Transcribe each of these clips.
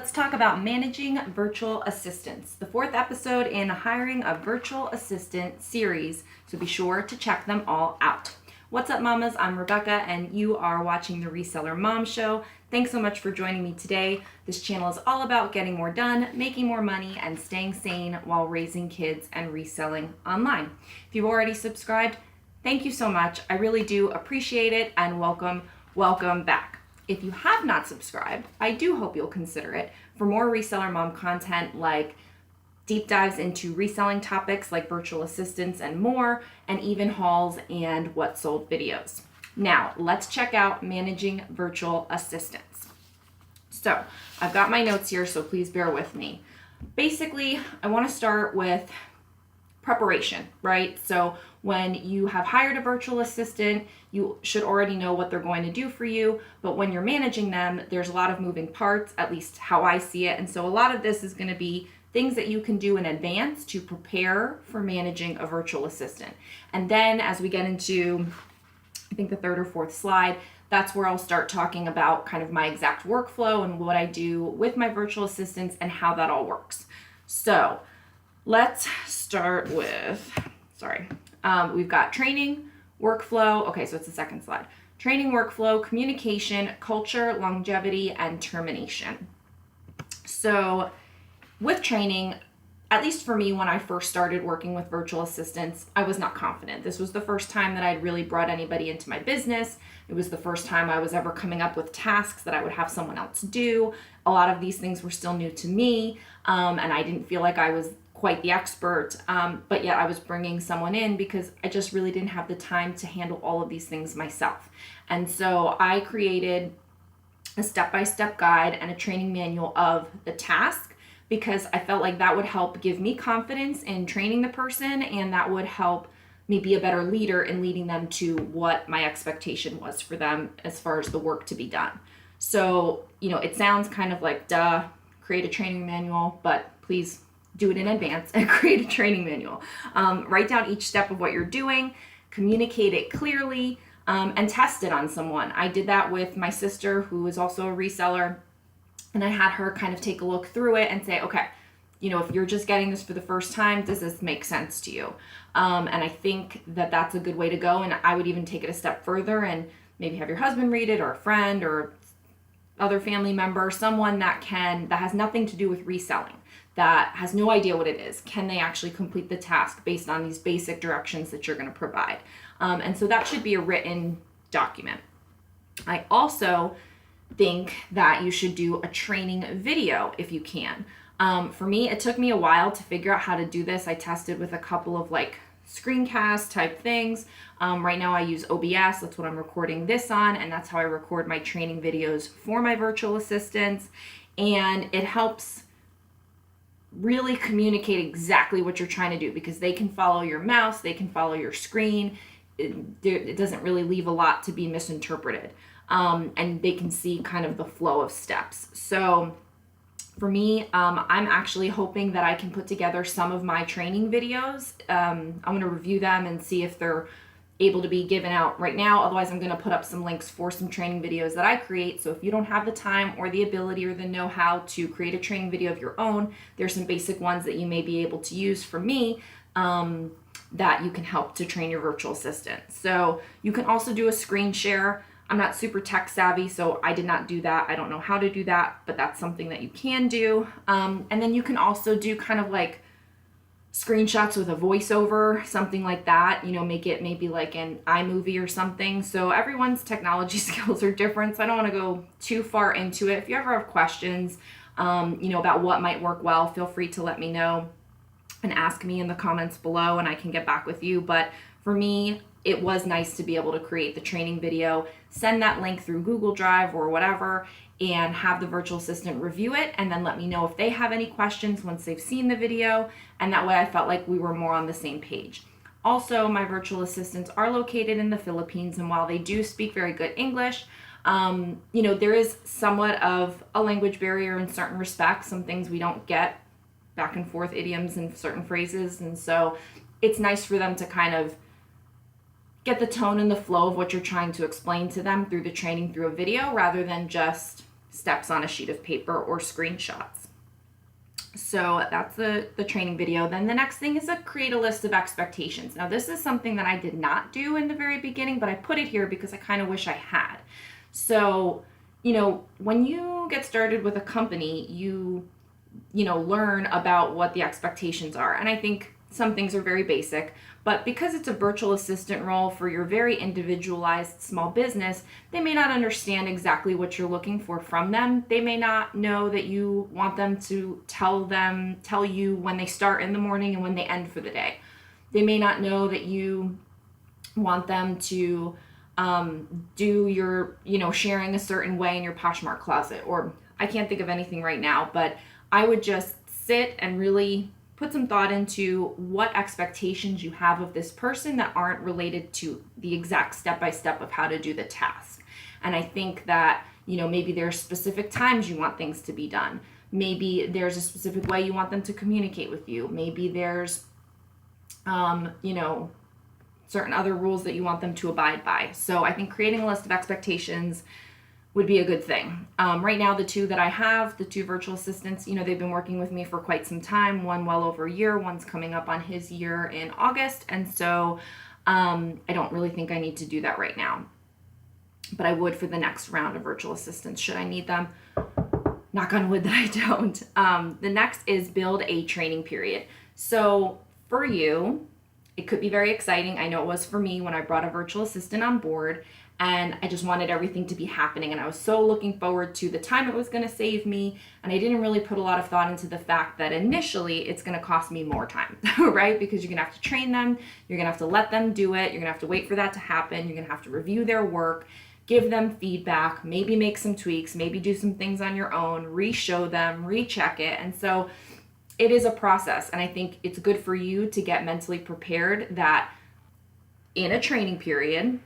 Let's talk about managing virtual assistants, the fourth episode in hiring a virtual assistant series, so be sure to check them all out. What's up, mamas? I'm Rebecca, and you are watching the Reseller Mom Show. Thanks so much for joining me today. This channel is all about getting more done, making more money, and staying sane while raising kids and reselling online. If you've already subscribed, thank you so much. I really do appreciate it, and welcome back. If you have not subscribed, I do hope you'll consider it for more Reseller Mom content like deep dives into reselling topics like virtual assistants and more, and even hauls and what sold videos. Now, let's check out managing virtual assistants. So, I've got my notes here, so please bear with me. Basically, I want to start with preparation, right? So when you have hired a virtual assistant, you should already know what they're going to do for you, but when you're managing them, there's a lot of moving parts, at least how I see it. And so a lot of this is going to be things that you can do in advance to prepare for managing a virtual assistant. And then as we get into, I think the third or fourth slide, that's where I'll start talking about kind of my exact workflow and what I do with my virtual assistants and how that all works. So let's start with, we've got training, workflow. Okay, so it's the second slide. Training, workflow, communication, culture, longevity, and termination. So with training, at least for me, when I first started working with virtual assistants, I was not confident. This was the first time that I'd really brought anybody into my business. It was the first time I was ever coming up with tasks that I would have someone else do. A lot of these things were still new to me, and I didn't feel like I was quite the expert, but yet I was bringing someone in because I just really didn't have the time to handle all of these things myself. And so I created a step-by-step guide and a training manual of the task because I felt like that would help give me confidence in training the person, and that would help me be a better leader in leading them to what my expectation was for them as far as the work to be done. So, it sounds kind of like, duh, create a training manual, but please do it in advance and create a training manual. Write down each step of what you're doing, communicate it clearly, and test it on someone. I did that with my sister, who is also a reseller, and I had her kind of take a look through it and say, okay, if you're just getting this for the first time, does this make sense to you? And I think that that's a good way to go, and I would even take it a step further and maybe have your husband read it, or a friend, or other family member, someone that has nothing to do with reselling, that has no idea what it is. Can they actually complete the task based on these basic directions that you're going to provide? And so that should be a written document. I also think that you should do a training video if you can. For me, it took me a while to figure out how to do this. I tested with a couple of screencast type things. Right now I use OBS, that's what I'm recording this on, and that's how I record my training videos for my virtual assistants. And it helps really communicate exactly what you're trying to do because they can follow your mouse, they can follow your screen. It doesn't really leave a lot to be misinterpreted. And they can see kind of the flow of steps. So for me, I'm actually hoping that I can put together some of my training videos. I'm going to review them and see if they're able to be given out right now. Otherwise, I'm going to put up some links for some training videos that I create. So if you don't have the time or the ability or the know-how to create a training video of your own, there's some basic ones that you may be able to use from me that you can help to train your virtual assistant. So you can also do a screen share. I'm not super tech savvy, so I did not do that. I don't know how to do that, but that's something that you can do. And then you can also do kind of screenshots with a voiceover, something like that, make it maybe like an iMovie or something. So everyone's technology skills are different, so I don't want to go too far into it. If you ever have questions, about what might work well, feel free to let me know and ask me in the comments below and I can get back with you. But for me, it was nice to be able to create the training video, send that link through Google Drive or whatever, and have the virtual assistant review it and then let me know if they have any questions once they've seen the video. And that way I felt like we were more on the same page. Also, my virtual assistants are located in the Philippines, and while they do speak very good English, there is somewhat of a language barrier in certain respects. Some things we don't get, back and forth idioms and certain phrases. And so it's nice for them to kind of get the tone and the flow of what you're trying to explain to them through the training through a video rather than just steps on a sheet of paper or screenshots. So that's the training video. Then the next thing is create a list of expectations. Now this is something that I did not do in the very beginning, but I put it here because I kind of wish I had. So, when you get started with a company, you learn about what the expectations are. And I think some things are very basic, but because it's a virtual assistant role for your very individualized small business, they may not understand exactly what you're looking for from them. They may not know that you want them to tell you when they start in the morning and when they end for the day. They may not know that you want them to do your, sharing a certain way in your Poshmark closet, or I can't think of anything right now, but I would just sit and really put some thought into what expectations you have of this person that aren't related to the exact step-by-step of how to do the task. And I think that, maybe there's specific times you want things to be done. Maybe there's a specific way you want them to communicate with you. Maybe there's, certain other rules that you want them to abide by. So I think creating a list of expectations would be a good thing. Right now, the two that I have, the two virtual assistants, they've been working with me for quite some time, one well over a year, one's coming up on his year in August. And so I don't really think I need to do that right now, but I would for the next round of virtual assistants, should I need them. Knock on wood that I don't. The next is build a training period. So for you, it could be very exciting. I know it was for me when I brought a virtual assistant on board, and I just wanted everything to be happening. And I was so looking forward to the time it was going to save me. And I didn't really put a lot of thought into the fact that initially it's going to cost me more time, right? Because you're going to have to train them. You're going to have to let them do it. You're going to have to wait for that to happen. You're going to have to review their work, give them feedback, maybe make some tweaks, maybe do some things on your own, re-show them, recheck it. And so it is a process. And I think it's good for you to get mentally prepared that in a training period,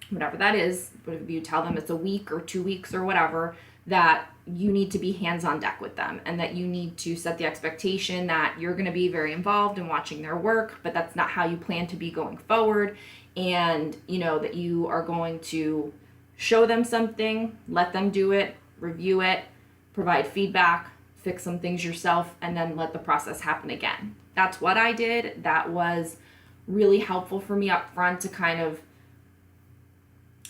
whatever that is, but if you tell them it's a week or 2 weeks or whatever, that you need to be hands on deck with them, and that you need to set the expectation that you're going to be very involved in watching their work, but that's not how you plan to be going forward. And that you are going to show them something, let them do it, review it, provide feedback, fix some things yourself, and then let the process happen again. That's what I did. That was really helpful for me up front to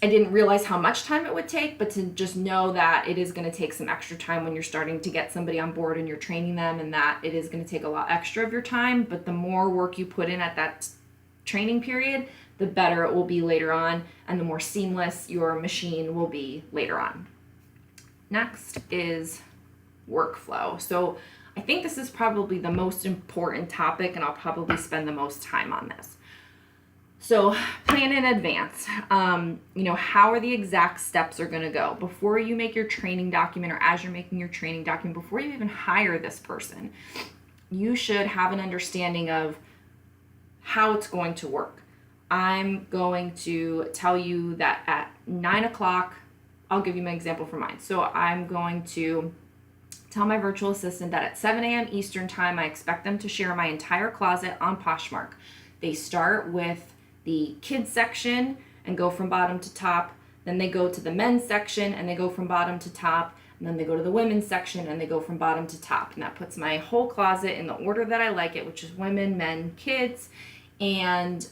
I didn't realize how much time it would take, but to just know that it is going to take some extra time when you're starting to get somebody on board and you're training them, and that it is going to take a lot extra of your time. But the more work you put in at that training period, the better it will be later on, and the more seamless your machine will be later on. Next is workflow. So I think this is probably the most important topic, and I'll probably spend the most time on this. So plan in advance. How are the exact steps are going to go before you make your training document, or as you're making your training document, before you even hire this person. You should have an understanding of how it's going to work. I'm going to tell you that at 9 o'clock, I'll give you my example for mine. So I'm going to tell my virtual assistant that at 7 a.m. Eastern time, I expect them to share my entire closet on Poshmark. They start with the kids section and go from bottom to top. Then they go to the men's section and they go from bottom to top. And then they go to the women's section and they go from bottom to top. And that puts my whole closet in the order that I like it, which is women, men, kids. And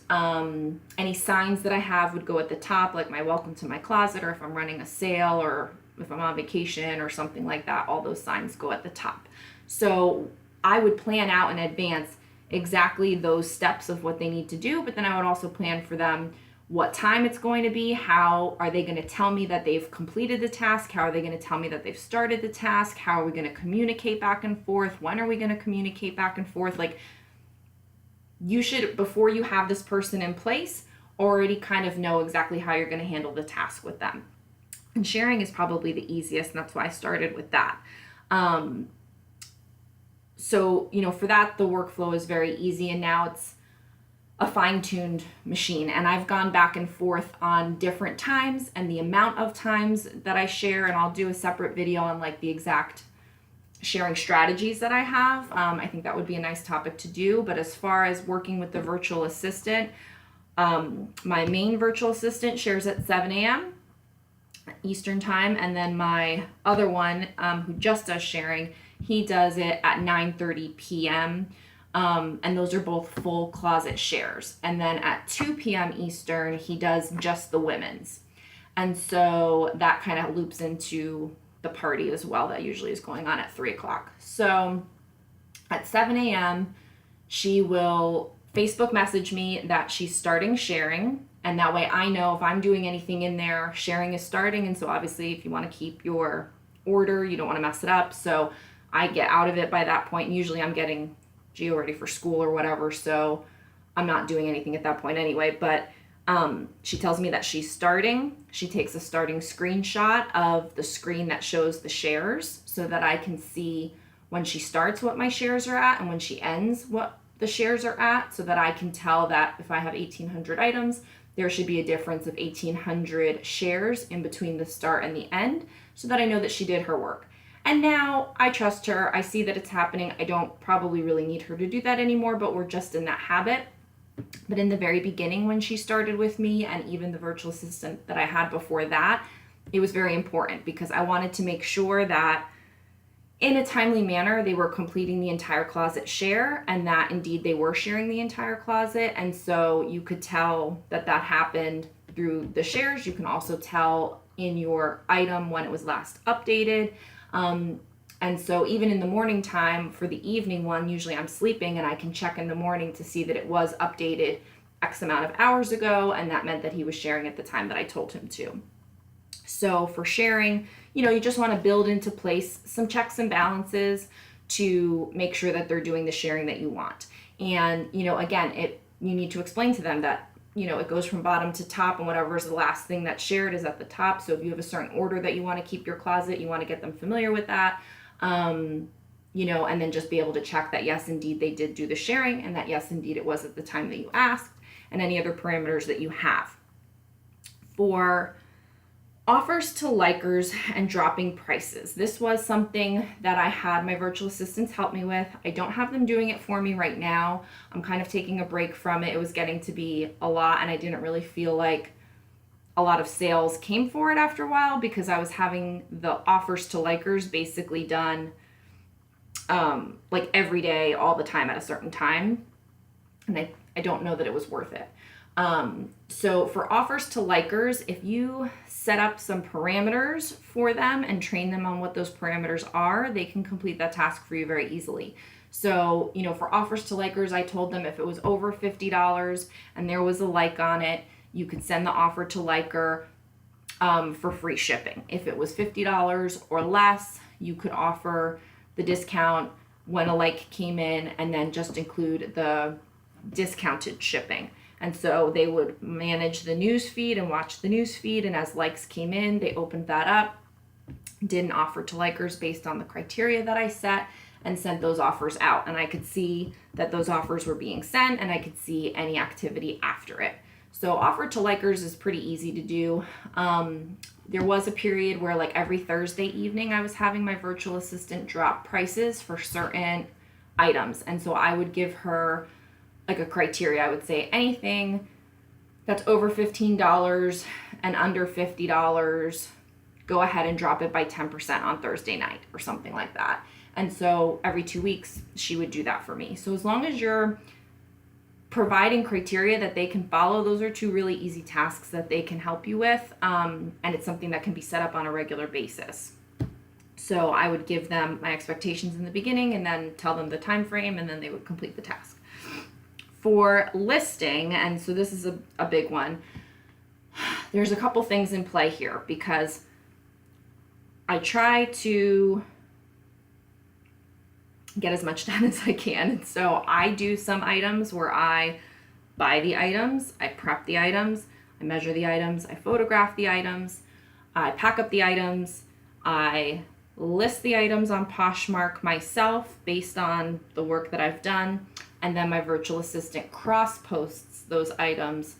any signs that I have would go at the top, like my welcome to my closet, or if I'm running a sale, or if I'm on vacation or something like that, all those signs go at the top. So I would plan out in advance exactly those steps of what they need to do, but then I would also plan for them what time it's going to be, how are they going to tell me that they've completed the task, how are they going to tell me that they've started the task, how are we going to communicate back and forth, when are we going to communicate back and forth. Like, you should, before you have this person in place, already kind of know exactly how you're going to handle the task with them. And sharing is probably the easiest, and that's why I started with that. So, for that, the workflow is very easy, and now it's a fine-tuned machine. And I've gone back and forth on different times and the amount of times that I share, and I'll do a separate video on like the exact sharing strategies that I have. I think that would be a nice topic to do. But as far as working with the virtual assistant, my main virtual assistant shares at 7 a.m. Eastern time, and then my other one, who just does sharing, he does it at 9:30 p.m. And those are both full closet shares. And then at 2 p.m. Eastern, he does just the women's. And so that kind of loops into the party as well that usually is going on at 3 o'clock. So at 7 a.m., she will Facebook message me that she's starting sharing. And that way I know if I'm doing anything in there, sharing is starting. And so obviously if you want to keep your order, you don't want to mess it up. So I get out of it by that point. Usually I'm getting Gio ready for school or whatever. So I'm not doing anything at that point anyway. But she tells me that she's starting. She takes a starting screenshot of the screen that shows the shares so that I can see when she starts what my shares are at and when she ends what the shares are at, so that I can tell that if I have 1,800 items, there should be a difference of 1,800 shares in between the start and the end, so that I know that she did her work. And now I trust her. I see that it's happening. I don't probably really need her to do that anymore, but we're just in that habit. But in the very beginning when she started with me, and even the virtual assistant that I had before that, it was very important because I wanted to make sure that in a timely manner they were completing the entire closet share, and that indeed they were sharing the entire closet. And so you could tell that that happened through the shares. You can also tell in your item when it was last updated. And so even in the morning time for the evening one, usually I'm sleeping and I can check in the morning to see that it was updated X amount of hours ago, and that meant that he was sharing at the time that I told him to. So for sharing, you just want to build into place some checks and balances to make sure that they're doing the sharing that you want. And, again, you need to explain to them that, it goes from bottom to top, and whatever is the last thing that's shared is at the top. So if you have a certain order that you want to keep your closet, you want to get them familiar with that. And then just be able to check that, yes, indeed, they did do the sharing, and that, yes, indeed, it was at the time that you asked, and any other parameters that you have. For offers to likers and dropping prices, this was something that I had my virtual assistants help me with. I don't have them doing it for me right now. I'm kind of taking a break from it. It was getting to be a lot, and I didn't really feel like a lot of sales came for it after a while, because I was having the offers to likers basically done like every day, all the time at a certain time. And I don't know that it was worth it. So for offers to likers, if you set up some parameters for them and train them on what those parameters are, they can complete that task for you very easily. So, for offers to likers, I told them if it was over $50 and there was a like on it, you could send the offer to liker for free shipping. If it was $50 or less, you could offer the discount when a like came in, and then just include the discounted shipping. And so they would manage the news feed and watch the news feed, and as likes came in, they opened that up, did an offer to likers based on the criteria that I set, and sent those offers out. And I could see that those offers were being sent, and I could see any activity after it. So offer to likers is pretty easy to do. There was a period where like every Thursday evening I was having my virtual assistant drop prices for certain items. And so I would give her like a criteria. I would say anything that's over $15 and under $50, go ahead and drop it by 10% on Thursday night or something like that. And so every 2 weeks she would do that for me. So as long as you're providing criteria that they can follow, those are two really easy tasks that they can help you with. And it's something that can be set up on a regular basis. So I would give them my expectations in the beginning and then tell them the time frame, and then they would complete the task. For listing, and so this is a big one, there's a couple things in play here, because I try to get as much done as I can. And so I do some items where I buy the items, I prep the items, I measure the items, I photograph the items, I pack up the items, I list the items on Poshmark myself based on the work that I've done, and then my virtual assistant cross posts those items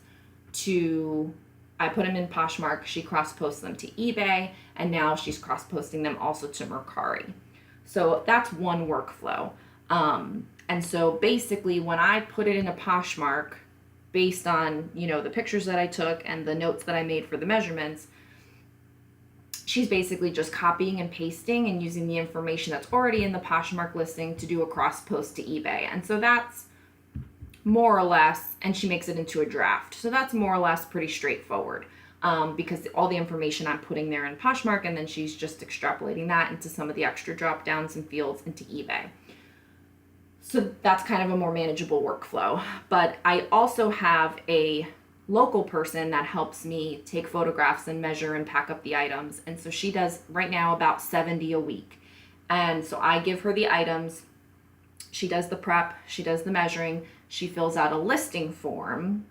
to, I put them in Poshmark, she cross posts them to eBay, and now she's cross posting them also to Mercari. So that's one workflow. And so basically when I put it into Poshmark based on, the pictures that I took and the notes that I made for the measurements, she's basically just copying and pasting and using the information that's already in the Poshmark listing to do a cross post to eBay. And so that's more or less, and she makes it into a draft. So that's more or less pretty straightforward, because all the information I'm putting there in Poshmark, and then she's just extrapolating that into some of the extra drop downs and fields into eBay. So that's kind of a more manageable workflow. But I also have a local person that helps me take photographs and measure and pack up the items. And so she does right now about 70 a week. And so I give her the items. She does the prep. She does the measuring. She fills out a listing form.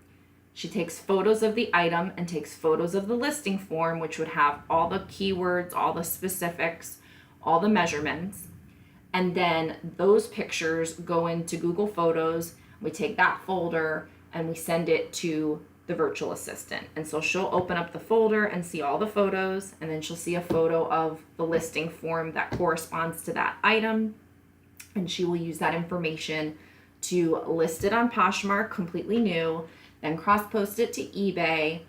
She takes photos of the item and takes photos of the listing form, which would have all the keywords, all the specifics, all the measurements. And then those pictures go into Google Photos. We take that folder and we send it to the virtual assistant. And so she'll open up the folder and see all the photos, and then she'll see a photo of the listing form that corresponds to that item. And she will use that information to list it on Poshmark completely new, then cross-post it to eBay,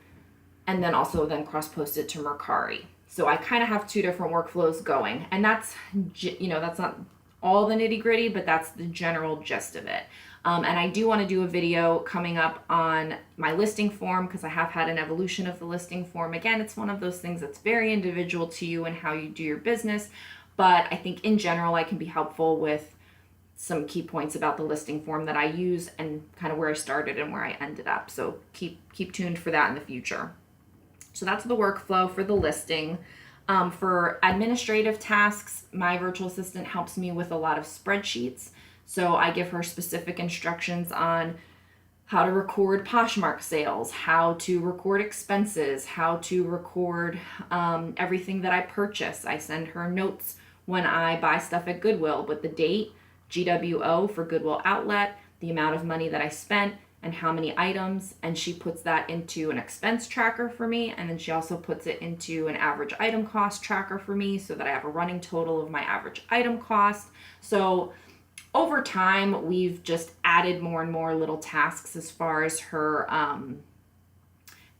and then also then cross-post it to Mercari. So I kind of have two different workflows going, and that's, that's not all the nitty gritty, but that's the general gist of it. And I do want to do a video coming up on my listing form, because I have had an evolution of the listing form. Again, it's one of those things that's very individual to you and how you do your business, but I think in general I can be helpful with some key points about the listing form that I use and kind of where I started and where I ended up. So keep tuned for that in the future. So that's the workflow for the listing. For administrative tasks, my virtual assistant helps me with a lot of spreadsheets. So I give her specific instructions on how to record Poshmark sales, how to record expenses, how to record everything that I purchase. I send her notes when I buy stuff at Goodwill with the date, GWO for Goodwill Outlet, the amount of money that I spent, and how many items, and she puts that into an expense tracker for me, and then she also puts it into an average item cost tracker for me so that I have a running total of my average item cost. So over time, we've just added more and more little tasks as far as her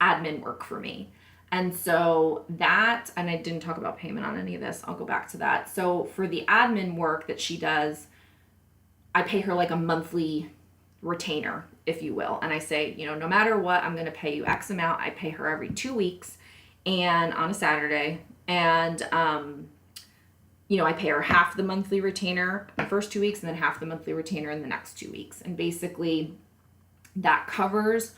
admin work for me. And so that, and I didn't talk about payment on any of this, I'll go back to that. So for the admin work that she does, I pay her like a monthly retainer, if you will. And I say, no matter what, I'm going to pay you X amount. I pay her every 2 weeks and on a Saturday. And, I pay her half the monthly retainer the first 2 weeks and then half the monthly retainer in the next 2 weeks. And basically that covers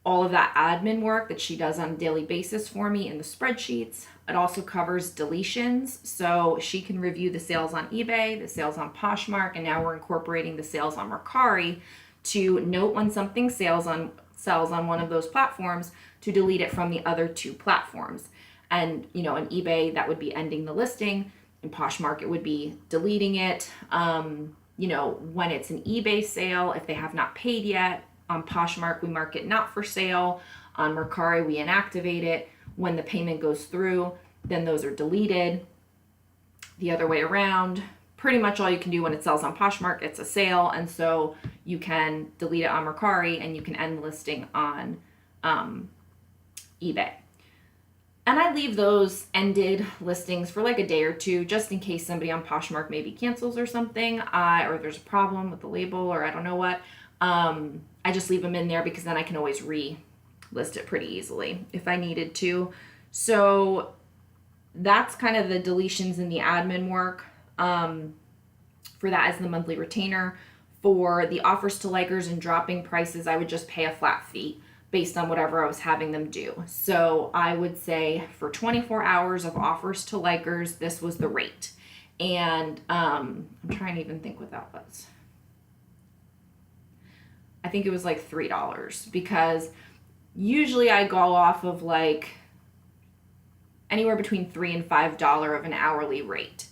all of that admin work that she does on a daily basis for me in the spreadsheets. It also covers deletions, so she can review the sales on eBay, the sales on Poshmark, and now we're incorporating the sales on Mercari to note when something sells on one of those platforms to delete it from the other two platforms. And, in eBay, that would be ending the listing. In Poshmark, it would be deleting it. When it's an eBay sale, if they have not paid yet, on Poshmark, we mark it not for sale. On Mercari, we inactivate it. When the payment goes through, then those are deleted. The other way around, pretty much all you can do when it sells on Poshmark, it's a sale. And so you can delete it on Mercari and you can end listing on eBay. And I leave those ended listings for like a day or two, just in case somebody on Poshmark maybe cancels or something, or there's a problem with the label, or I don't know what. I just leave them in there because then I can always list it pretty easily if I needed to. So that's kind of the deletions in the admin work for that as the monthly retainer. For the offers to likers and dropping prices, I would just pay a flat fee based on whatever I was having them do. So I would say for 24 hours of offers to likers, this was the rate. And I'm trying to even think what that was. I think it was like $3, because usually I go off of like anywhere between $3 and $5 of an hourly rate,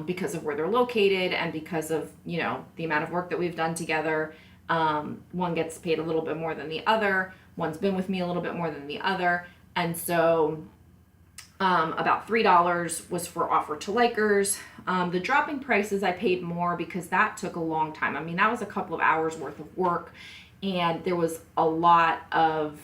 because of where they're located and because of, the amount of work that we've done together. One gets paid a little bit more than the other. One's been with me a little bit more than the other. And so about $3 was for offer to likers. The dropping prices, I paid more because that took a long time. I mean, that was a couple of hours worth of work, and there was a lot of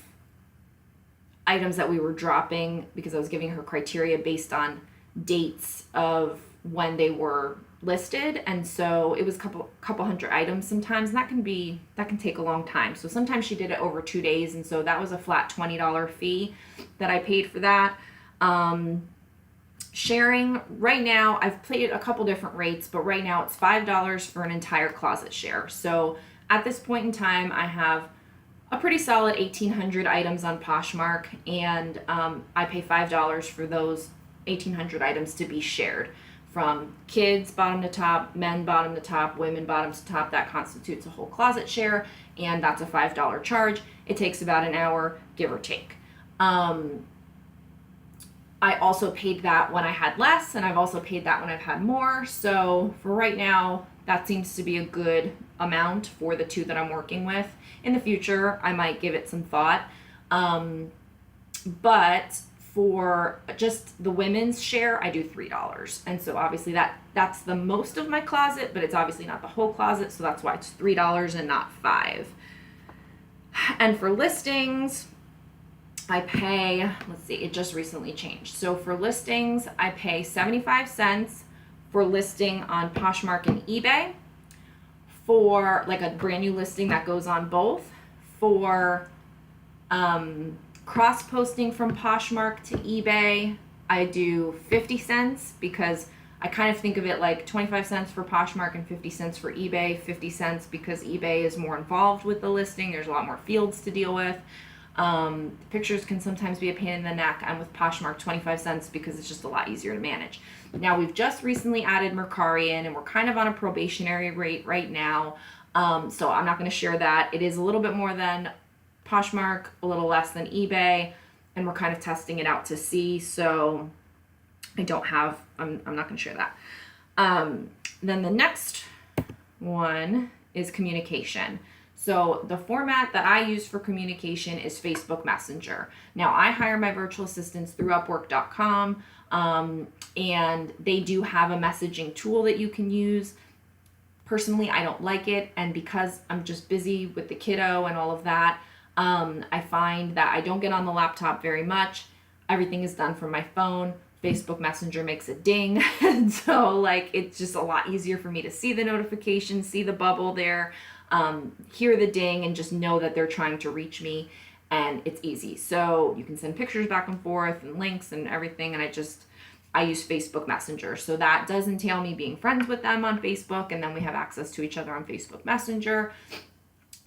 items that we were dropping because I was giving her criteria based on dates of when they were listed, and so it was a couple hundred items sometimes, and that can take a long time. So sometimes she did it over 2 days, and so that was a flat $20 fee that I paid for that. Sharing, right now I've played a couple different rates, but right now it's $5 for an entire closet share. So at this point in time, I have a pretty solid 1,800 items on Poshmark, and I pay $5 for those 1,800 items to be shared, from kids bottom to top, men bottom to top, women bottom to top. That constitutes a whole closet share, and that's a $5 charge. It takes about an hour, give or take. I also paid that when I had less, and I've also paid that when I've had more. So for right now, that seems to be a good amount for the two that I'm working with. In the future, I might give it some thought. But for just the women's share, I do $3. And so obviously that's the most of my closet, but it's obviously not the whole closet. So that's why it's $3 and not $5. And for listings, I pay, let's see, it just recently changed. So for listings, I pay 75 cents for listing on Poshmark and eBay, for like a brand new listing that goes on both. For cross-posting from Poshmark to eBay, I do 50 cents because I kind of think of it like 25 cents for Poshmark and 50 cents for eBay. 50 cents because eBay is more involved with the listing. There's a lot more fields to deal with. Pictures can sometimes be a pain in the neck, and with Poshmark, 25 cents because it's just a lot easier to manage. Now, we've just recently added Mercari in, and we're kind of on a probationary rate right now, so I'm not going to share that. It is a little bit more than Poshmark, a little less than eBay, and we're kind of testing it out to see, so I'm not going to share that. Then the next one is communication. So the format that I use for communication is Facebook Messenger. Now, I hire my virtual assistants through Upwork.com, and they do have a messaging tool that you can use. Personally, I don't like it, and because I'm just busy with the kiddo and all of that, I find that I don't get on the laptop very much. Everything is done from my phone. Facebook Messenger makes a ding, and so it's just a lot easier for me to see the notification, see the bubble there, hear the ding, and just know that they're trying to reach me, and it's easy. So you can send pictures back and forth and links and everything, and I use Facebook Messenger. So that does entail me being friends with them on Facebook, and then we have access to each other on Facebook Messenger.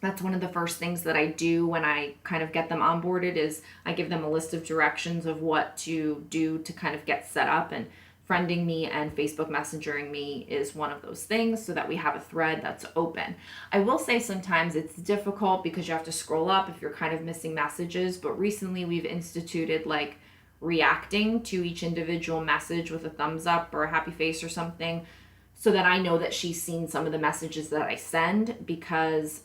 That's one of the first things that I do when I kind of get them onboarded, is I give them a list of directions of what to do to kind of get set up, and friending me and Facebook Messengering me is one of those things, so that we have a thread that's open. I will say sometimes it's difficult because you have to scroll up if you're kind of missing messages, but recently we've instituted reacting to each individual message with a thumbs up or a happy face or something, so that I know that she's seen some of the messages that I send, because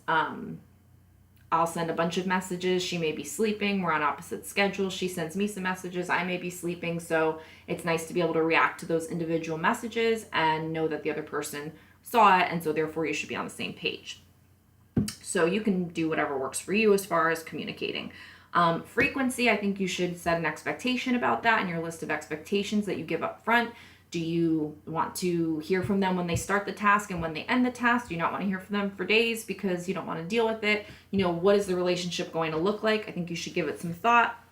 I'll send a bunch of messages. She may be sleeping. We're on opposite schedules. She sends me some messages. I may be sleeping. So it's nice to be able to react to those individual messages and know that the other person saw it, and so therefore you should be on the same page. So you can do whatever works for you as far as communicating. Frequency, I think you should set an expectation about that in your list of expectations that you give up front. Do you want to hear from them when they start the task and when they end the task? Do you not want to hear from them for days because you don't want to deal with it? What is the relationship going to look like? I think you should give it some thought.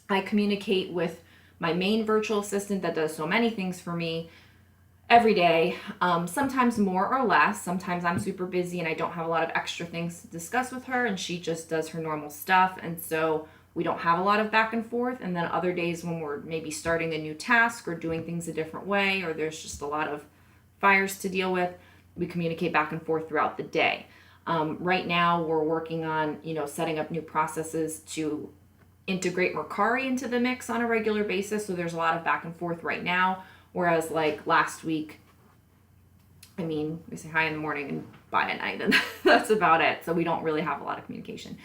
I communicate with my main virtual assistant that does so many things for me every day, sometimes more or less. Sometimes I'm super busy and I don't have a lot of extra things to discuss with her, and she just does her normal stuff, and so we don't have a lot of back and forth. And then other days when we're maybe starting a new task or doing things a different way, or there's just a lot of fires to deal with, we communicate back and forth throughout the day. Right now we're working on, setting up new processes to integrate Mercari into the mix on a regular basis. So there's a lot of back and forth right now. Whereas last week, we say hi in the morning and bye at night, and that's about it. So we don't really have a lot of communication.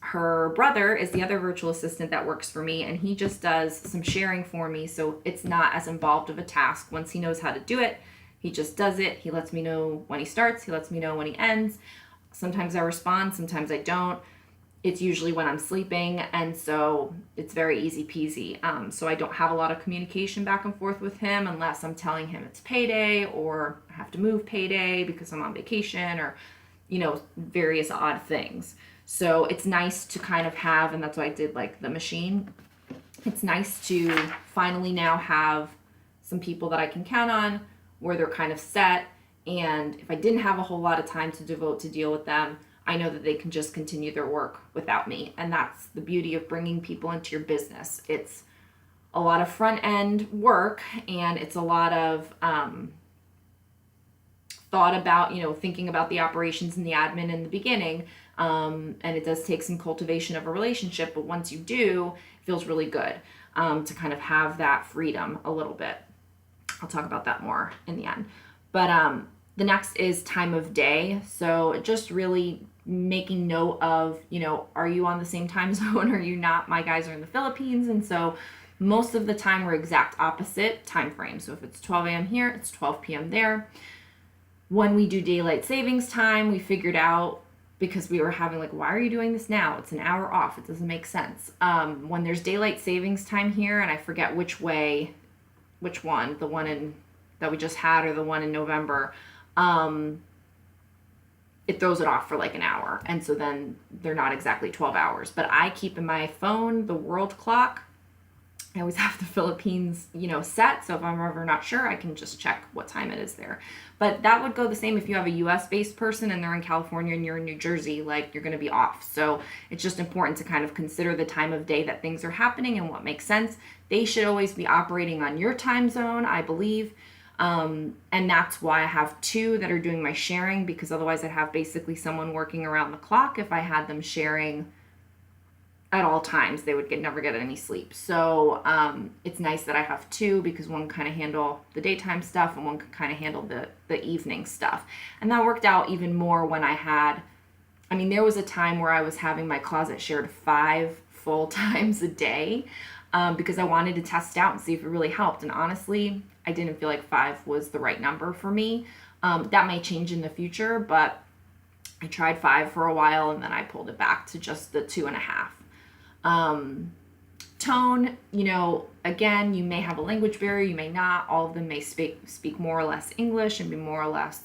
Her brother is the other virtual assistant that works for me, and he just does some sharing for me, so it's not as involved of a task. Once he knows how to do it, he just does it. He lets me know when he starts, he lets me know when he ends. Sometimes I respond, sometimes I don't. it's usually when I'm sleeping, and so it's very easy peasy. So I don't have a lot of communication back and forth with him unless I'm telling him it's payday or I have to move payday because I'm on vacation or, various odd things. So it's nice to kind of have, and that's why I did like the machine. It's nice to finally now have some people that I can count on where they're kind of set. And if I didn't have a whole lot of time to devote to deal with them, I know that they can just continue their work without me. And that's the beauty of bringing people into your business. It's a lot of front end work, and it's a lot of thought about, thinking about the operations and the admin in the beginning. And it does take some cultivation of a relationship, but once you do, it feels really good to kind of have that freedom a little bit. I'll talk about that more in the end. But the next is time of day. So just really making note of, are you on the same time zone? Or are you not? My guys are in the Philippines. And so most of the time we're exact opposite time frame. So if it's 12 a.m. here, it's 12 p.m. there. When we do daylight savings time, we figured out, because we were having why are you doing this now? It's an hour off. It doesn't make sense. When there's daylight savings time here, and I forget which one, the one that we just had or the one in November, it throws it off for an hour. And so then they're not exactly 12 hours. But I keep in my phone the world clock. I always have the Philippines, set. So if I'm ever not sure, I can just check what time it is there. But that would go the same if you have a US based person and they're in California and you're in New Jersey, you're going to be off. So it's just important to kind of consider the time of day that things are happening and what makes sense. They should always be operating on your time zone, I believe. And that's why I have two that are doing my sharing, because otherwise I'd have basically someone working around the clock. If I had them sharing at all times, they would never get any sleep. So it's nice that I have two, because one kind of handle the daytime stuff and one can kind of handle the evening stuff. And that worked out even more when there was a time where I was having my closet shared 5 full times a day, because I wanted to test out and see if it really helped. And honestly, I didn't feel like 5 was the right number for me. That may change in the future, but I tried 5 for a while and then I pulled it back to just the 2.5. Tone, again, you may have a language barrier, you may not. All of them may speak more or less English and be more or less,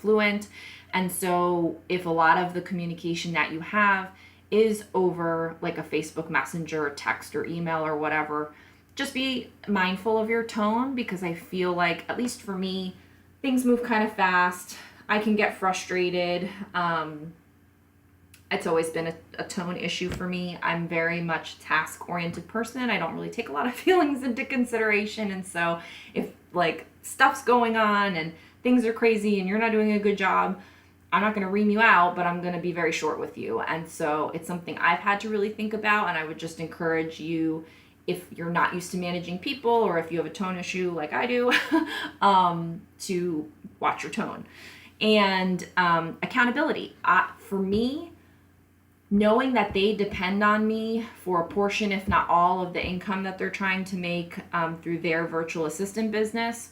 fluent. And so if a lot of the communication that you have is over a Facebook Messenger or text or email or whatever, just be mindful of your tone, because I feel like, at least for me, things move kind of fast. I can get frustrated. It's always been a tone issue for me. I'm very much task-oriented person. I don't really take a lot of feelings into consideration. And so if stuff's going on and things are crazy and you're not doing a good job, I'm not going to ream you out, but I'm going to be very short with you. And so it's something I've had to really think about. And I would just encourage you, if you're not used to managing people, or if you have a tone issue like I do, to watch your tone. And accountability. For me, knowing that they depend on me for a portion, if not all, of the income that they're trying to make through their virtual assistant business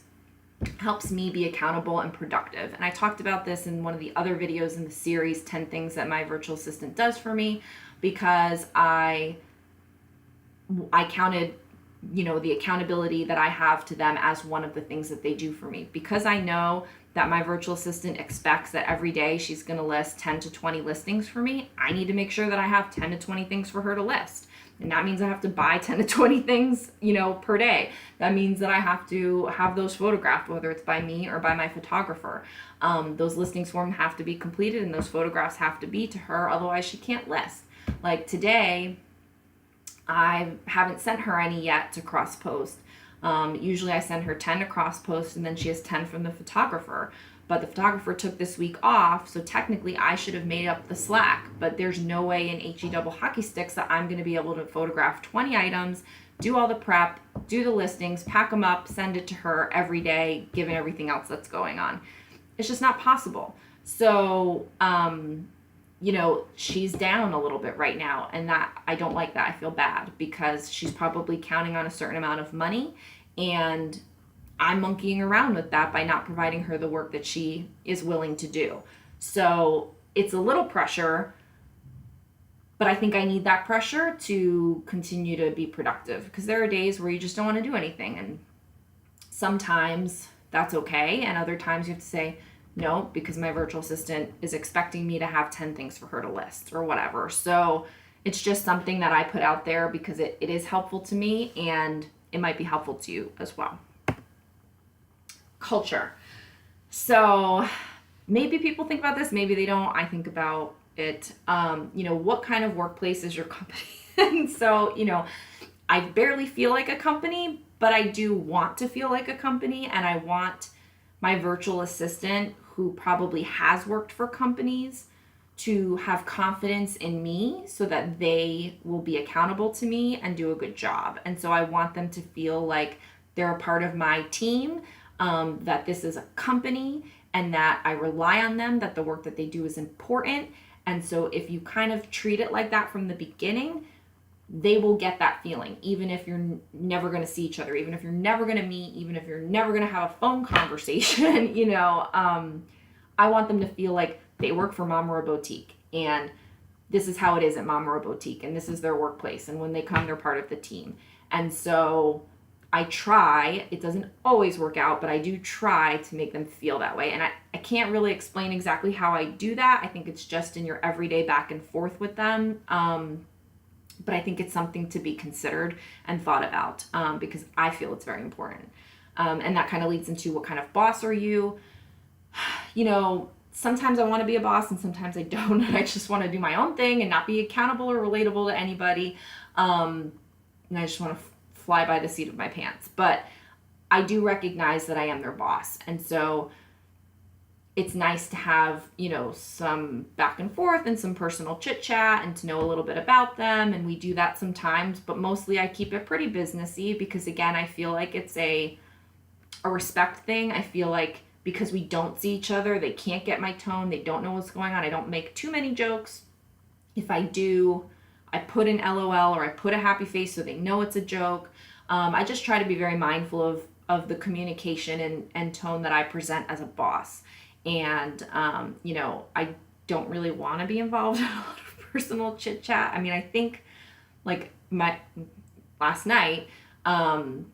helps me be accountable and productive. And I talked about this in one of the other videos in the series, 10 things that my virtual assistant does for me, because I counted, the accountability that I have to them as one of the things that they do for me. Because I know that my virtual assistant expects that every day she's going to list 10 to 20 listings for me, I need to make sure that I have 10 to 20 things for her to list. And that means I have to buy 10 to 20 things, per day. That means that I have to have those photographed, whether it's by me or by my photographer. Those listings forms have to be completed and those photographs have to be to her, otherwise she can't list. Today, I haven't sent her any yet to cross post. Usually I send her 10 to cross post and then she has 10 from the photographer. But the photographer took this week off, so technically I should have made up the slack. But there's no way in HE double hockey sticks that I'm going to be able to photograph 20 items, do all the prep, do the listings, pack them up, send it to her every day, given everything else that's going on. It's just not possible. So, she's down a little bit right now, and that I don't like that. I feel bad because she's probably counting on a certain amount of money, and I'm monkeying around with that by not providing her the work that she is willing to do. So it's a little pressure, But I think I need that pressure to continue to be productive, because there are days where you just don't want to do anything. And sometimes that's okay. And other times you have to say, no, because my virtual assistant is expecting me to have 10 things for her to list or whatever. So it's just something that I put out there because it is helpful to me, and it might be helpful to you as well. Culture. So maybe people think about this, maybe they don't. I think about it. What kind of workplace is your company? And so, I barely feel like a company, but I do want to feel like a company, and I want my virtual assistant, who probably has worked for companies, to have confidence in me so that they will be accountable to me and do a good job. And so I want them to feel like they're a part of my team, that this is a company, and that I rely on them, that the work that they do is important. And so if you kind of treat it like that from the beginning, they will get that feeling, even if you're never going to see each other, even if you're never going to meet, even if you're never going to have a phone conversation. I want them to feel like they work for Mom or a Boutique, and this is how it is at Mom or a Boutique, and this is their workplace, and when they come, they're part of the team. And so I try, it doesn't always work out, but I do try to make them feel that way. And I can't really explain exactly how I do that. I think it's just in your everyday back and forth with them. But I think it's something to be considered and thought about, because I feel it's very important. And that kind of leads into, what kind of boss are you? Sometimes I want to be a boss and sometimes I don't. And I just want to do my own thing and not be accountable or relatable to anybody. And I just want to fly by the seat of my pants. But I do recognize that I am their boss. And so it's nice to have, some back and forth and some personal chit chat and to know a little bit about them. And we do that sometimes, but mostly I keep it pretty businessy, because again, I feel like it's a respect thing. I feel like because we don't see each other, they can't get my tone. They don't know what's going on. I don't make too many jokes. If I do, I put an LOL or I put a happy face so they know it's a joke. I just try to be very mindful of the communication and tone that I present as a boss. And, I don't really want to be involved in a lot of personal chit chat. I mean, I think like last night, the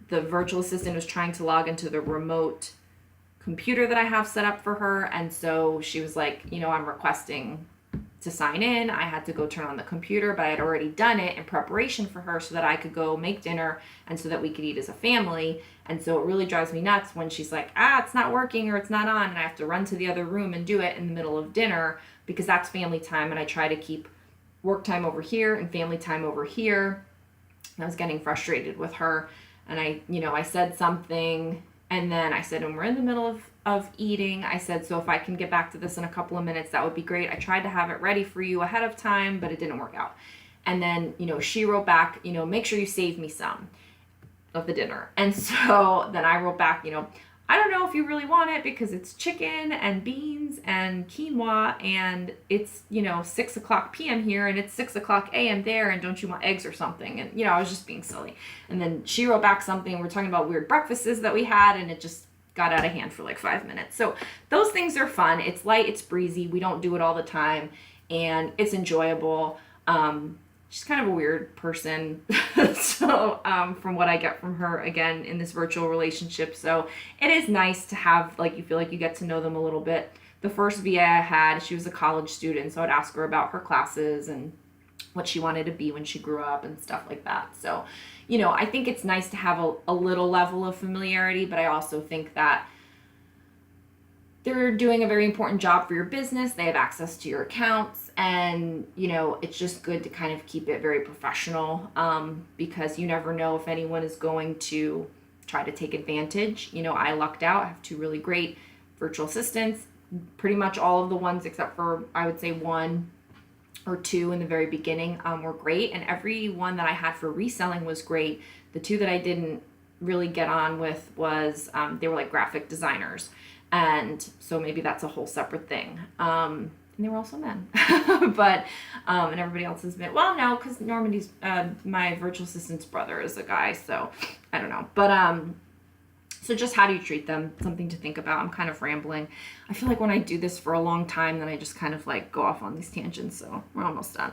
virtual assistant was trying to log into the remote computer that I have set up for her. And so she was like, I'm requesting to sign in. I had to go turn on the computer, but I had already done it in preparation for her so that I could go make dinner and so that we could eat as a family. And so it really drives me nuts when she's like, it's not working or it's not on, and I have to run to the other room and do it in the middle of dinner, because that's family time. And I try to keep work time over here and family time over here. And I was getting frustrated with her, and I said something, and then I said, when we're in the middle of eating, I said, so if I can get back to this in a couple of minutes, that would be great. I tried to have it ready for you ahead of time, but it didn't work out. And then, she wrote back, make sure you save me some of the dinner. And so then I wrote back, I don't know if you really want it, because it's chicken and beans and quinoa, and it's, 6:00 p.m. here and it's 6:00 a.m. there, and don't you want eggs or something? And, I was just being silly. And then she wrote back something. We're talking about weird breakfasts that we had, and it just got out of hand for like 5 minutes. So those things are fun. It's light, it's breezy. We don't do it all the time, and it's enjoyable. She's kind of a weird person. So from what I get from her, again, in this virtual relationship. So it is nice to have, you feel like you get to know them a little bit. The first VA I had, she was a college student, so I'd ask her about her classes and what she wanted to be when she grew up and stuff like that. So, I think it's nice to have a little level of familiarity, but I also think that they're doing a very important job for your business. They have access to your accounts, and, it's just good to kind of keep it very professional, because you never know if anyone is going to try to take advantage. I lucked out. I have 2 really great virtual assistants. Pretty much all of the ones except for, I would say, 1 or 2 in the very beginning were great, and every one that I had for reselling was great. The 2 that I didn't really get on with was they were like graphic designers, and so maybe that's a whole separate thing. And they were also men. But and everybody else has been, well, no, because Normandy's my virtual assistant's brother is a guy, so I don't know. But So just how do you treat them? Something to think about. I'm kind of rambling. I feel like when I do this for a long time, then I just kind of like go off on these tangents. So we're almost done.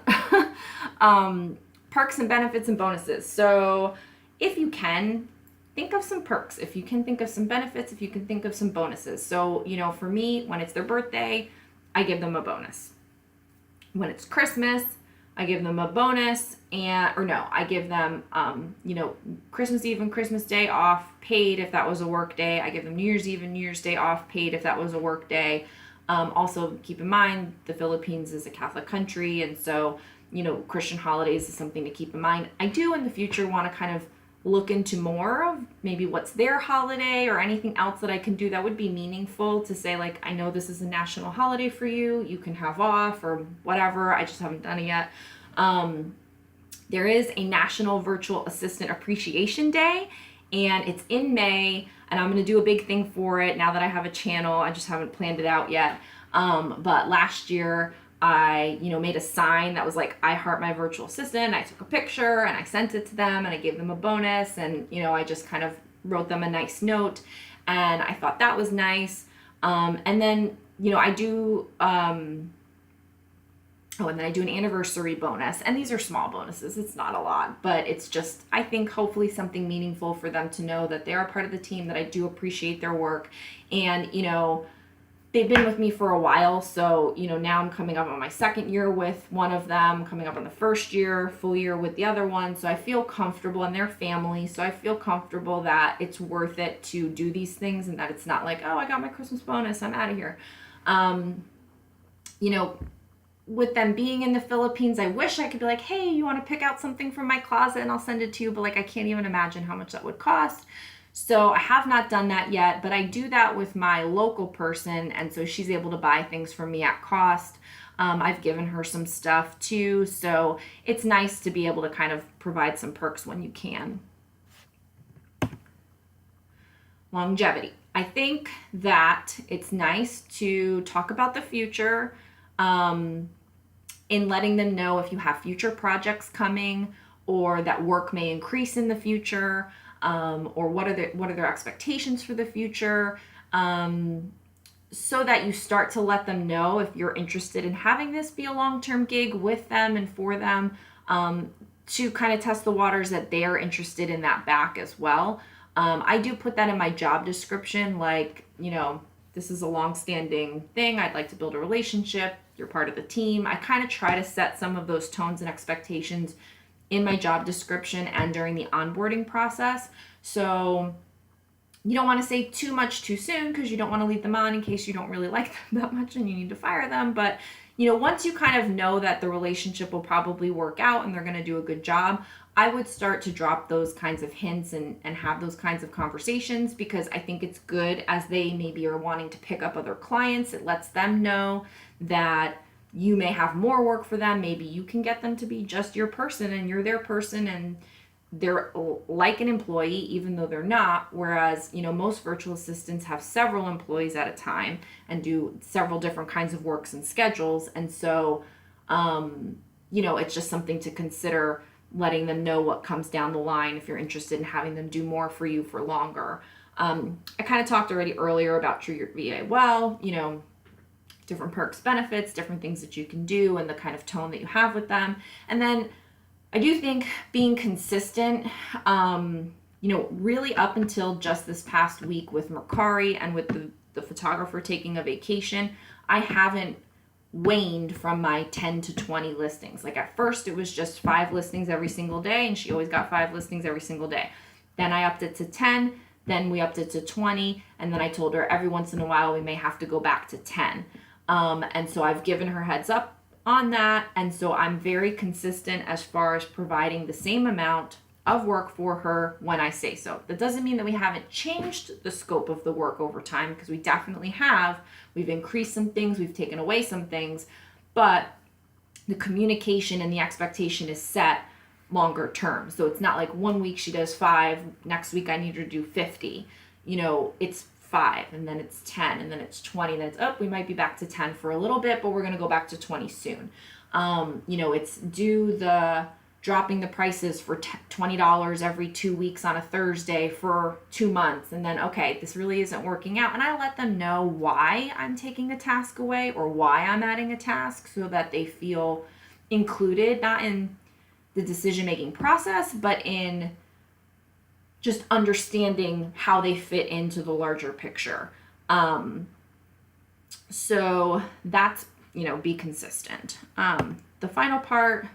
Perks and benefits and bonuses. So if you can, think of some perks. If you can think of some benefits, if you can think of some bonuses. So, for me, when it's their birthday, I give them a bonus. When it's Christmas, I give them a bonus, I give them, Christmas Eve and Christmas Day off paid if that was a work day. I give them New Year's Eve and New Year's Day off paid if that was a work day. Also, keep in mind, the Philippines is a Catholic country, and so, Christian holidays is something to keep in mind. I do in the future want to kind of look into more of maybe what's their holiday or anything else that I can do that would be meaningful to say, like, I know this is a national holiday for you, you can have off or whatever. I just haven't done it yet. There is a National Virtual Assistant Appreciation Day, and it's in May, and I'm going to do a big thing for it now that I have a channel. I just haven't planned it out yet. But last year I, made a sign that was like, I heart my virtual assistant. I took a picture and I sent it to them and I gave them a bonus, and, I just kind of wrote them a nice note, and I thought that was nice. And then, I do, and then I do an anniversary bonus, and these are small bonuses. It's not a lot, but it's just, I think, hopefully something meaningful for them to know that they're a part of the team, that I do appreciate their work. And, they've been with me for a while, so, now I'm coming up on my second year with one of them, coming up on the first year, full year with the other one, so I feel comfortable, and their family, so I feel comfortable that it's worth it to do these things, and that it's not like, oh, I got my Christmas bonus, I'm out of here. With them being in the Philippines, I wish I could be like, hey, you want to pick out something from my closet and I'll send it to you, but like, I can't even imagine how much that would cost. So I have not done that yet, but I do that with my local person, and so she's able to buy things from me at cost. I've given her some stuff too, so it's nice to be able to kind of provide some perks when you can. Longevity. I think that it's nice to talk about the future, in letting them know if you have future projects coming, or that work may increase in the future. Or what are their expectations for the future, so that you start to let them know if you're interested in having this be a long-term gig with them and for them, to kind of test the waters that they are interested in that back as well. I do put that in my job description, like, this is a long-standing thing. I'd like to build a relationship. You're part of the team. I kind of try to set some of those tones and expectations in my job description and during the onboarding process. So you don't want to say too much too soon, because you don't want to lead them on in case you don't really like them that much and you need to fire them. But, once you kind of know that the relationship will probably work out and they're going to do a good job, I would start to drop those kinds of hints and have those kinds of conversations, because I think it's good as they maybe are wanting to pick up other clients. It lets them know that you may have more work for them. Maybe you can get them to be just your person and you're their person, and they're like an employee even though they're not. Whereas, most virtual assistants have several employees at a time and do several different kinds of works and schedules. And so, it's just something to consider, letting them know what comes down the line if you're interested in having them do more for you for longer. I kind of talked earlier about treat your VA well, different perks, benefits, different things that you can do, and the kind of tone that you have with them. And then I do think being consistent, really up until just this past week with Mercari and with the photographer taking a vacation, I haven't waned from my 10 to 20 listings. Like, at first it was just 5 listings every single day, and she always got 5 listings every single day. Then I upped it to 10, then we upped it to 20, and then I told her every once in a while we may have to go back to 10. And so I've given her heads up on that. And so I'm very consistent as far as providing the same amount of work for her when I say so. That doesn't mean that we haven't changed the scope of the work over time, because we definitely have. We've increased some things, we've taken away some things, but the communication and the expectation is set longer term. So it's not like one week she does 5, next week I need her to do 50. It's 5, and then it's 10, and then it's 20, and then it's we might be back to 10 for a little bit, but we're going to go back to 20 soon. It's do the dropping the prices for $20 every 2 weeks on a Thursday for 2 months. And then, okay, this really isn't working out. And I let them know why I'm taking a task away or why I'm adding a task so that they feel included, not in the decision-making process, but in just understanding how they fit into the larger picture. So that's, be consistent. The final part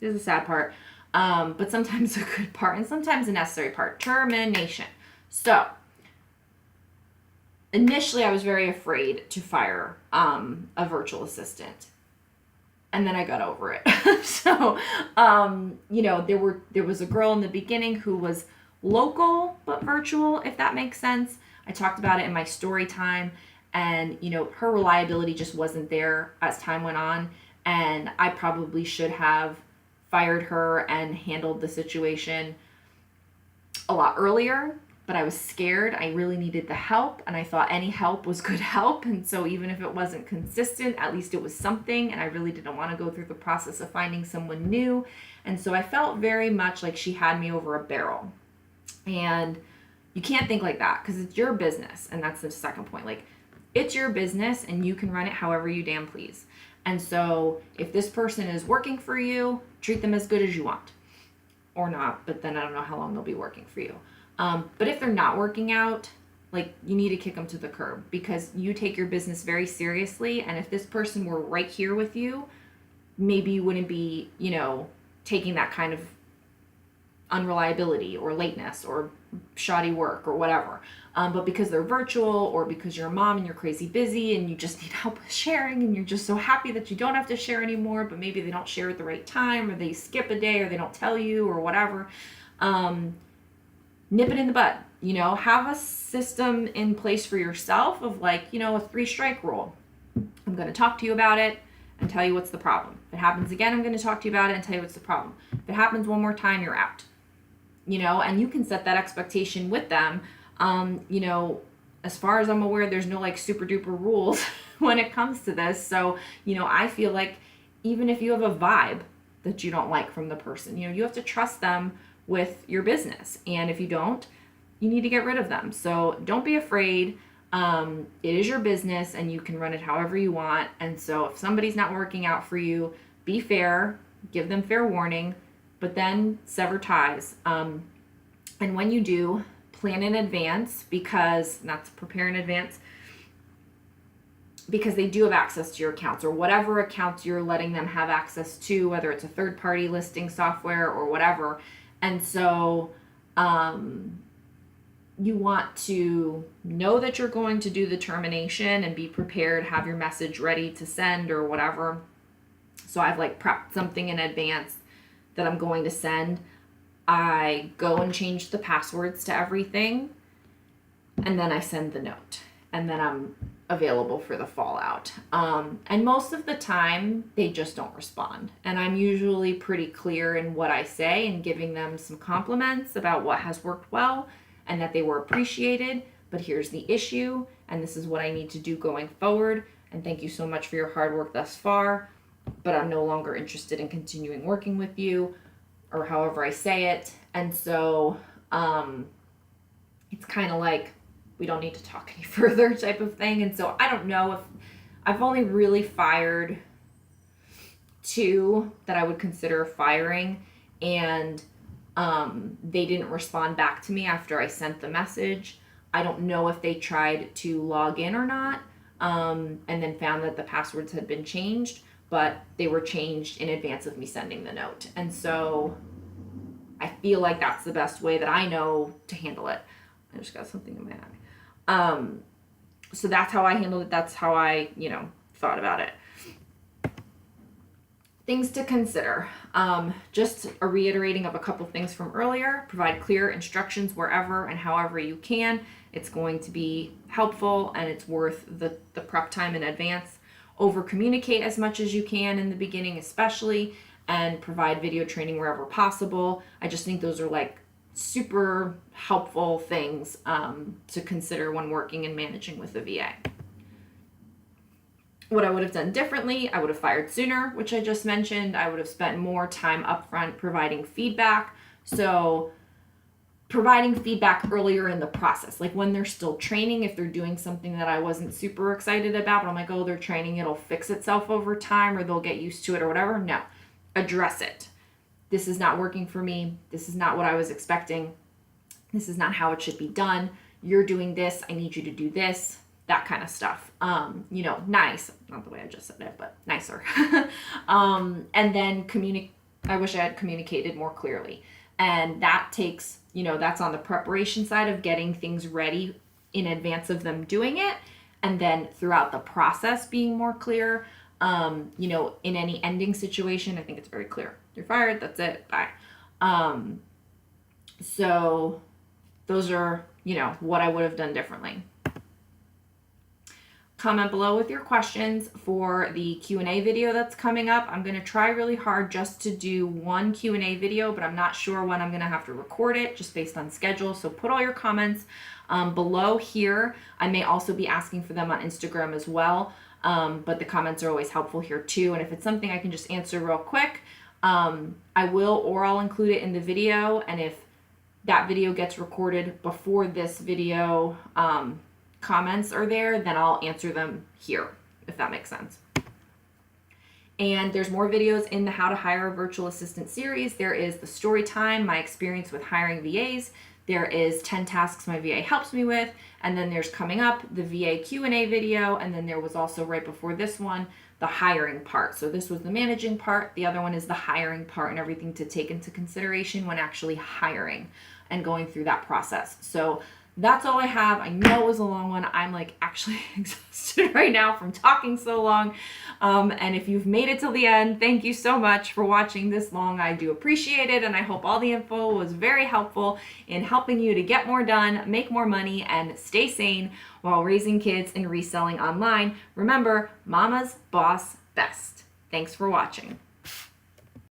is a sad part, but sometimes a good part and sometimes a necessary part, termination. So initially I was very afraid to fire a virtual assistant. And then I got over it. So, there was a girl in the beginning who was local but virtual, if that makes sense. I talked about it in my story time, and her reliability just wasn't there as time went on, and I probably should have fired her and handled the situation a lot earlier, but I was scared. I really needed the help, and I thought any help was good help, and so even if it wasn't consistent, at least it was something, and I really didn't want to go through the process of finding someone new, and so I felt very much like she had me over a barrel. And you can't think like that, because it's your business, and that's the second point. Like, it's your business, and you can run it however you damn please. And so if this person is working for you, treat them as good as you want. Or not, but then I don't know how long they'll be working for you. But if they're not working out, you need to kick them to the curb, because you take your business very seriously. And if this person were right here with you, maybe you wouldn't be, taking that kind of unreliability or lateness or shoddy work or whatever. But because they're virtual, or because you're a mom and you're crazy busy and you just need help with sharing, and you're just so happy that you don't have to share anymore, but maybe they don't share at the right time, or they skip a day, or they don't tell you, or whatever, nip it in the bud. Have a system in place for yourself of a 3-strike rule. I'm going to talk to you about it and tell you what's the problem. If it happens again, I'm going to talk to you about it and tell you what's the problem. If it happens one more time, you're out. And you can set that expectation with them. As far as I'm aware, there's no super duper rules when it comes to this. So, I feel like even if you have a vibe that you don't like from the person, you have to trust them with your business. And if you don't, you need to get rid of them. So don't be afraid. It is your business, and you can run it however you want. And so if somebody's not working out for you, be fair, give them fair warning, but then sever ties. And when you do, plan in advance, prepare in advance, because they do have access to your accounts, or whatever accounts you're letting them have access to, whether it's a third-party listing software or whatever. And so you want to know that you're going to do the termination and be prepared, have your message ready to send or whatever. So I've prepped something in advance that I'm going to send. I go and change the passwords to everything, and then I send the note, and then I'm available for the fallout. And most of the time, they just don't respond. And I'm usually pretty clear in what I say and giving them some compliments about what has worked well and that they were appreciated. But here's the issue, and this is what I need to do going forward. And thank you so much for your hard work thus far, but I'm no longer interested in continuing working with you, or however I say it. And so it's kind of we don't need to talk any further type of thing. And so I don't know if I've only really fired 2 that I would consider firing, and they didn't respond back to me after I sent the message. I don't know if they tried to log in or not, and then found that the passwords had been changed, but they were changed in advance of me sending the note. And so I feel like that's the best way that I know to handle it. I just got something in my eye. So that's how I handled it. That's how I, thought about it. Things to consider. Just a reiterating of a couple things from earlier. Provide clear instructions wherever and however you can. It's going to be helpful, and it's worth the prep time in advance. Over communicate as much as you can in the beginning, especially, and provide video training wherever possible. I just think those are super helpful things to consider when working and managing with a VA. What I would have done differently, I would have fired sooner, which I just mentioned. I would have spent more time upfront providing feedback. So providing feedback earlier in the process, like when they're still training, if they're doing something that I wasn't super excited about, but I'm like, oh, they're training, it'll fix itself over time, or they'll get used to it or whatever. No, address it. This is not working for me. This is not what I was expecting. This is not how it should be done. You're doing this. I need you to do this. That kind of stuff. Nice. Not the way I just said it, but nicer. And then I wish I had communicated more clearly. And that takes, that's on the preparation side of getting things ready in advance of them doing it. And then throughout the process being more clear. In any ending situation, I think it's very clear. You're fired. That's it. Bye. So those are, what I would have done differently. Comment below with your questions for the Q&A video that's coming up. I'm going to try really hard just to do one Q&A video, but I'm not sure when I'm going to have to record it just based on schedule. So put all your comments below here. I may also be asking for them on Instagram as well, but the comments are always helpful here too. And if it's something I can just answer real quick, I will, or I'll include it in the video. And if that video gets recorded before this video comments are there, then I'll answer them here, if that makes sense. And there's more videos in the How to Hire a Virtual Assistant series. There is the story time, my experience with hiring VAs. There is 10 tasks my VA helps me with. And then there's coming up the VA Q&A video. And then there was also right before this one, the hiring part. So this was the managing part. The other one is the hiring part and everything to take into consideration when actually hiring and going through that process. So that's all I have. I know it was a long one. I'm like actually exhausted right now from talking so long. And if you've made it till the end, thank you so much for watching this long. I do appreciate it. And I hope all the info was very helpful in helping you to get more done, make more money, and stay sane while raising kids and reselling online. Remember, mama's boss best. Thanks for watching.